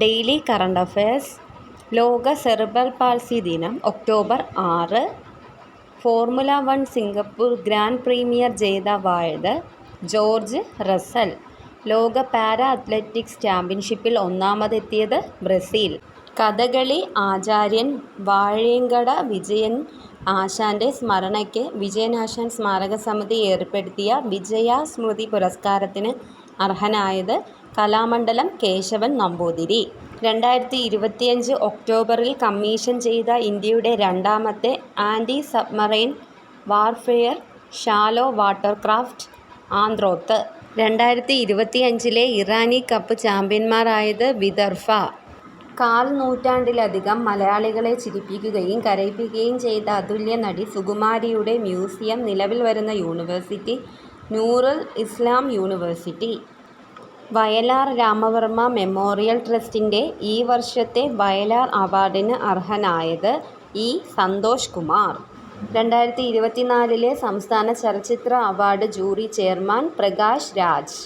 Daily current affairs. ലോക cerebral palsy ദിനം October 6. Formula 1 Singapore grand premier ജേതാവായത് George Russell. ലോക പാരാ അത്ലറ്റിക്സ് ചാമ്പ്യൻഷിപ്പിൽ ഒന്നാമതെത്തിയത് ബ്രസീൽ. കഥകളി ആചാര്യൻ വാഴയങ്കട വിജയൻ ആശാൻ്റെ സ്മരണയ്ക്ക് വിജയനാശാൻ സ്മാരക സമിതി ഏർപ്പെടുത്തിയ വിജയ സ്മൃതി പുരസ്കാരത്തിന് അർഹനായത് കലാമണ്ഡലം കേശവൻ നമ്പൂതിരി. 2025 ഒക്ടോബറിൽ കമ്മീഷൻ ചെയ്ത ഇന്ത്യയുടെ രണ്ടാമത്തെ anti submarine warfare shallow watercraft Androth. 2025 Irani cup ചാമ്പ്യന്മാരായത് വിദർഭ. 1/4 നൂറ്റാണ്ടിലധികം മലയാളികളെ ചിരിപ്പിക്കുകയും കരയിപ്പിക്കുകയും ചെയ്ത അതുല്യ നടി സുകുമാരിയുടെ മ്യൂസിയം നിലവിൽ വരുന്ന യൂണിവേഴ്സിറ്റി നൂറുൽ ഇസ്ലാം യൂണിവേഴ്സിറ്റി. വയലാർ രാമവർമ്മ മെമ്മോറിയൽ ട്രസ്റ്റിൻ്റെ ഈ വർഷത്തെ വയലാർ അവാർഡിന് അർഹനായത് ഇ. സന്തോഷ് കുമാർ. 2024 സംസ്ഥാന ചലച്ചിത്ര award jury chairman Prakash Raj.